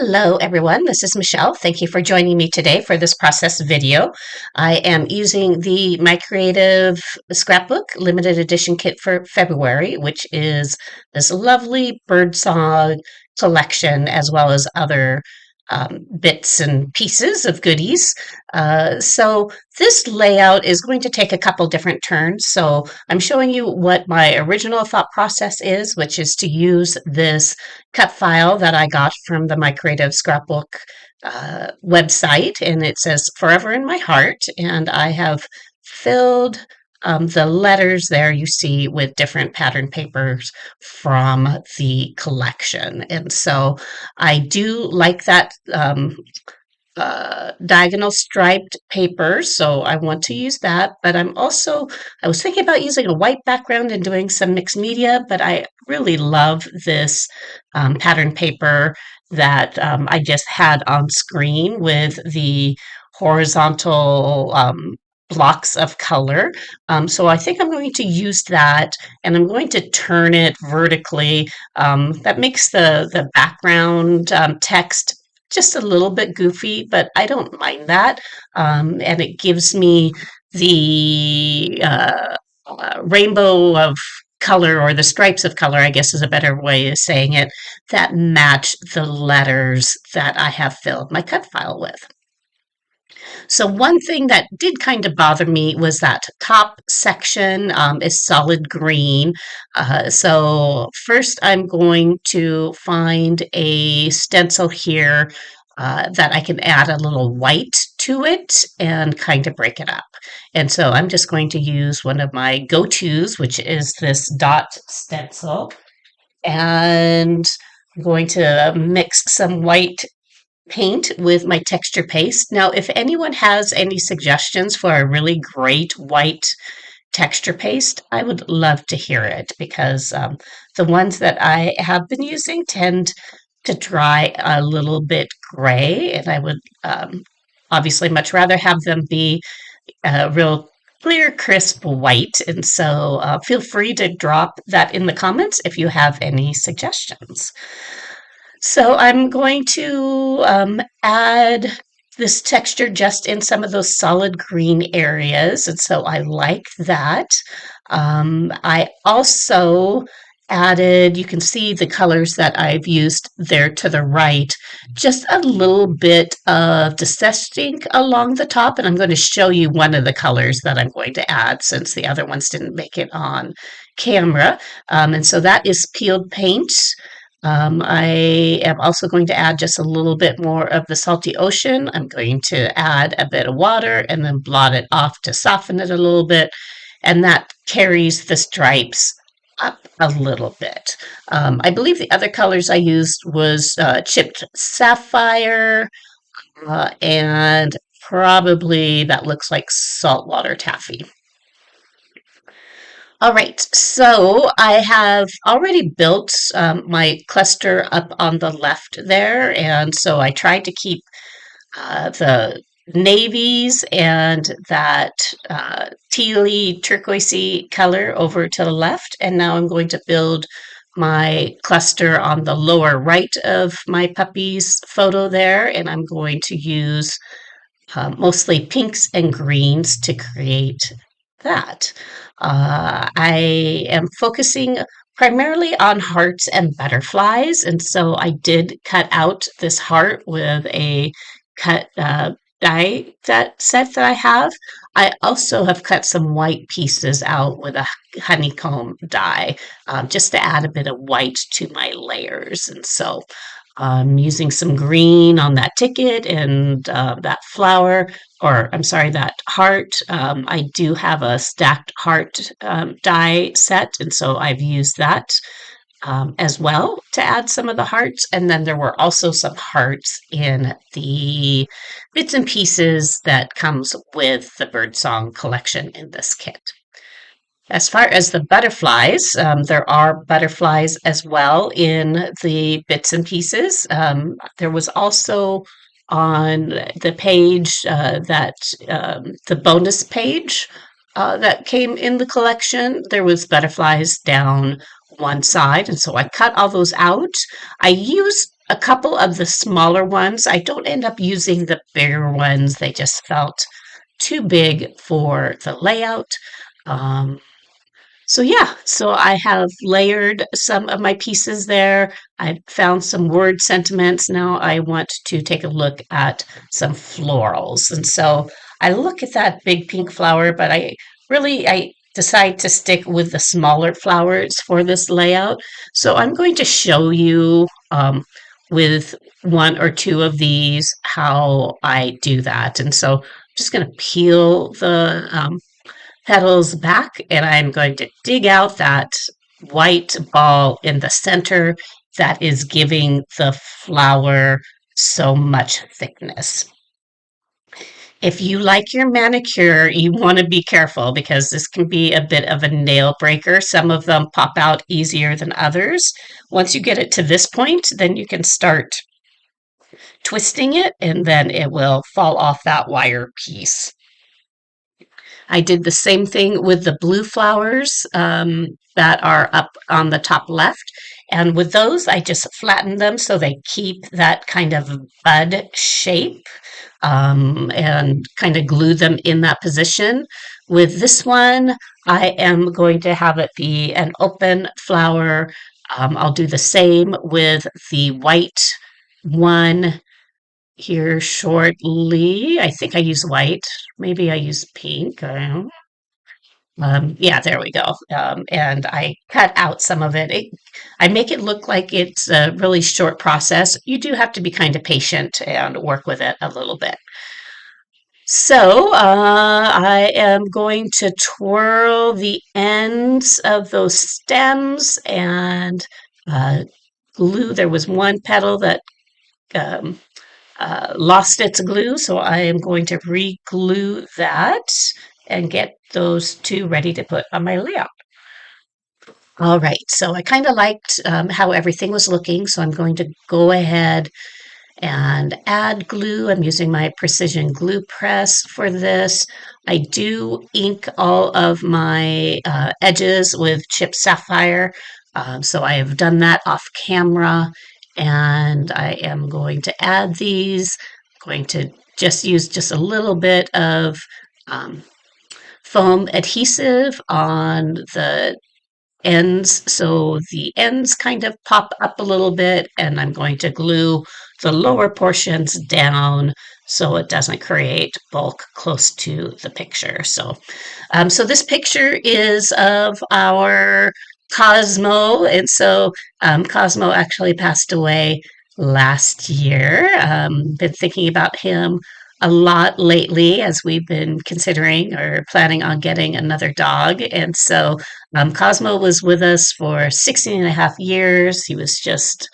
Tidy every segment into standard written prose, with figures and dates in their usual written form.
Hello everyone, this is Michelle. Thank you for joining me today for this process video. I am using the My Creative Scrapbook limited edition kit for February, which is this lovely birdsong collection as well as other bits and pieces of goodies. So this layout is going to take a couple different turns. So I'm showing you what my original thought process is, which is to use this cut file that I got from the My Creative Scrapbook website, and it says Forever in My Heart, and I have filled the letters there you see with different pattern papers from the collection. And so I do like that diagonal striped paper, so I want to use that. But I was thinking about using a white background and doing some mixed media, but I really love this pattern paper that I just had on screen with the horizontal blocks of color. So I think I'm going to use that, and I'm going to turn it vertically. That makes the background text just a little bit goofy, but I don't mind that. And it gives me the rainbow of color, or the stripes of color, I guess is a better way of saying it, that match the letters that I have filled my cut file with. So one thing that did kind of bother me was that top section is solid green. So first I'm going to find a stencil here that I can add a little white to it and kind of break it up. And so I'm just going to use one of my go-tos, which is this dot stencil. And I'm going to mix some white paint with my texture paste. Now, if anyone has any suggestions for a really great white texture paste, I would love to hear it, because the ones that I have been using tend to dry a little bit gray, and I would obviously much rather have them be real clear, crisp white. And so feel free to drop that in the comments if you have any suggestions. So I'm going to add this texture just in some of those solid green areas, and so I like that. I also added, you can see the colors that I've used there to the right, just a little bit of Distress ink along the top, and I'm going to show you one of the colors that I'm going to add since the other ones didn't make it on camera. And so that is peeled paint. I am also going to add just a little bit more of the salty ocean. I'm going to add a bit of water and then blot it off to soften it a little bit, and that carries the stripes up a little bit. I believe the other colors I used was chipped sapphire, and probably that looks like saltwater taffy. All right, so I have already built my cluster up on the left there, and so I tried to keep the navies and that tealy turquoisey color over to the left, and now I'm going to build my cluster on the lower right of my puppy's photo there, and I'm going to use mostly pinks and greens to create that. I am focusing primarily on hearts and butterflies, and so I did cut out this heart with a cut die set that I have. I also have cut some white pieces out with a honeycomb die, just to add a bit of white to my layers. And so I'm using some green on that ticket and that flower, or I'm sorry, that heart. I do have a stacked heart die set, and so I've used that as well to add some of the hearts. And then there were also some hearts in the bits and pieces that comes with the birdsong collection in this kit. As far as the butterflies, there are butterflies as well in the bits and pieces. There was also on the page the bonus page that came in the collection, there was butterflies down one side, and so I cut all those out. I use a couple of the smaller ones. I don't end up using the bigger ones. They just felt too big for the layout. Um, so yeah, so I have layered some of my pieces there. I found some word sentiments. Now I want to take a look at some florals. And so I look at that big pink flower, but I decide to stick with the smaller flowers for this layout. So I'm going to show you with one or two of these how I do that. And so I'm just going to peel the petals back, and I'm going to dig out that white ball in the center that is giving the flower so much thickness. If you like your manicure, you want to be careful because this can be a bit of a nail breaker. Some of them pop out easier than others. Once you get it to this point, then you can start twisting it and then it will fall off that wire piece. I did the same thing with the blue flowers that are up on the top left. And with those, I just flatten them so they keep that kind of bud shape and kind of glue them in that position. With this one, I am going to have it be an open flower. I'll do the same with the white one here shortly. I think I use white. Maybe I use pink. I don't know. Yeah, there we go. And I cut out some of it. I make it look like it's a really short process. You do have to be kind of patient and work with it a little bit. So I am going to twirl the ends of those stems and uh, glue. There was one petal that um, lost its glue, so I am going to re-glue that and get those two ready to put on my layout. All right, so I kind of liked how everything was looking, so I'm going to go ahead and add glue. I'm using my precision glue press for this. I do ink all of my edges with chipped sapphire, so I have done that off camera, and I am going to add these. I'm going to just use just a little bit of um, foam adhesive on the ends, so the ends kind of pop up a little bit, and I'm going to glue the lower portions down so it doesn't create bulk close to the picture. So this picture is of our Cosmo, and so Cosmo actually passed away last year. Been thinking about him a lot lately as we've been considering or planning on getting another dog. And so Cosmo was with us for 16 and a half years. He was just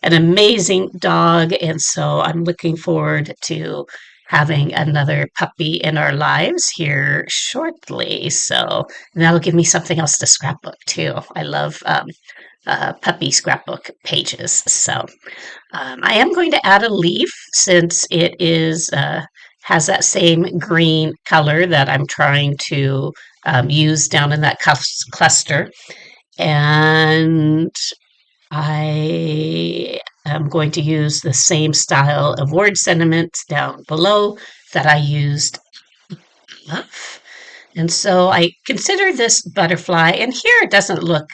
an amazing dog. And so I'm looking forward to having another puppy in our lives here shortly. So that'll give me something else to scrapbook too. I love puppy scrapbook pages. So I am going to add a leaf since it is has that same green color that I'm trying to use down in that cluster. And I am going to use the same style of word sentiments down below that I used up. And so I consider this butterfly, and here it doesn't look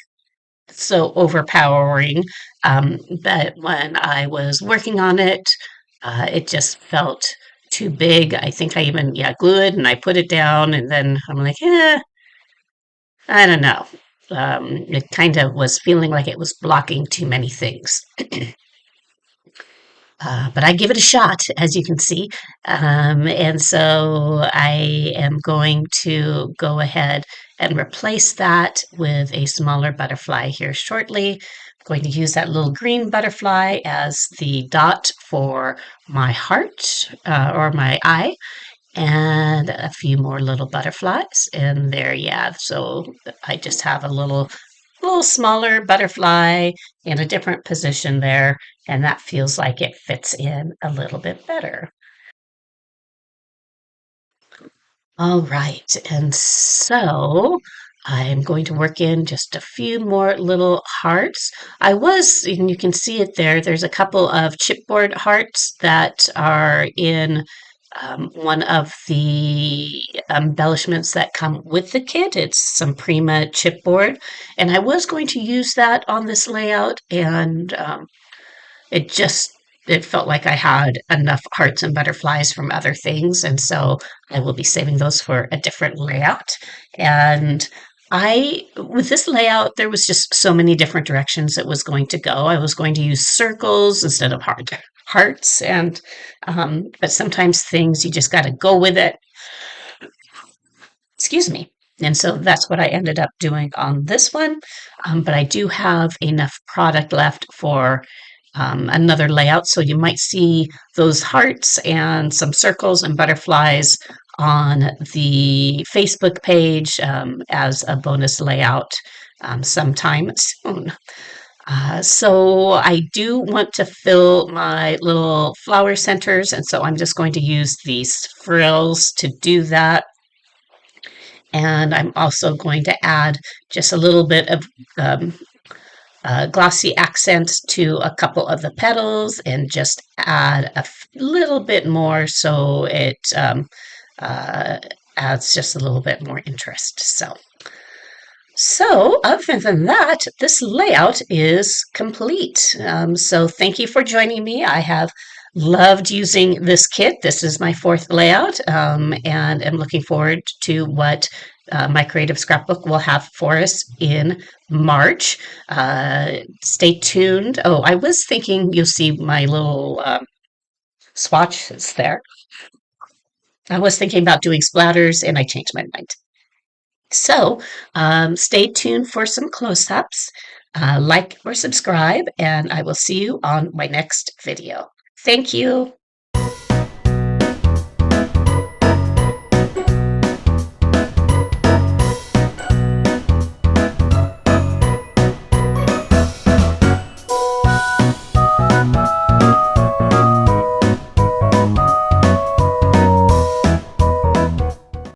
so overpowering. But when I was working on it, it just felt too big. I think I even, yeah, glued and I put it down, and then I'm like, I don't know. It kind of was feeling like it was blocking too many things. But I give it a shot, as you can see. And so I am going to go ahead and replace that with a smaller butterfly here shortly. I'm going to use that little green butterfly as the dot for my heart or my eye, and a few more little butterflies. And there, yeah, so I just have a little smaller butterfly in a different position there, and that feels like it fits in a little bit better. All right, and so I'm going to work in just a few more little hearts. And you can see it there, there's a couple of chipboard hearts that are in one of the embellishments that come with the kit. It's some Prima chipboard, and I was going to use that on this layout, and it just it felt like I had enough hearts and butterflies from other things, and so I will be saving those for a different layout. And with this layout, there was just so many different directions it was going to go. I was going to use circles instead of hearts, and but sometimes things you just got to go with it. Excuse me. And so that's what I ended up doing on this one. But I do have enough product left for another layout. So you might see those hearts and some circles and butterflies on the Facebook page as a bonus layout sometime soon. So I do want to fill my little flower centers, and so I'm just going to use these frills to do that. And I'm also going to add just a little bit of um, glossy accents to a couple of the petals and just add a little bit more so it uh, adds just a little bit more interest. So, other than that, this layout is complete. So, thank you for joining me. I have loved using this kit. This is my fourth layout, and am looking forward to what my creative scrapbook will have for us in March. Stay tuned. Oh, I was thinking you'll see my little swatches there. I was thinking about doing splatters, and I changed my mind. So stay tuned for some close-ups. Like or subscribe, and I will see you on my next video. Thank you.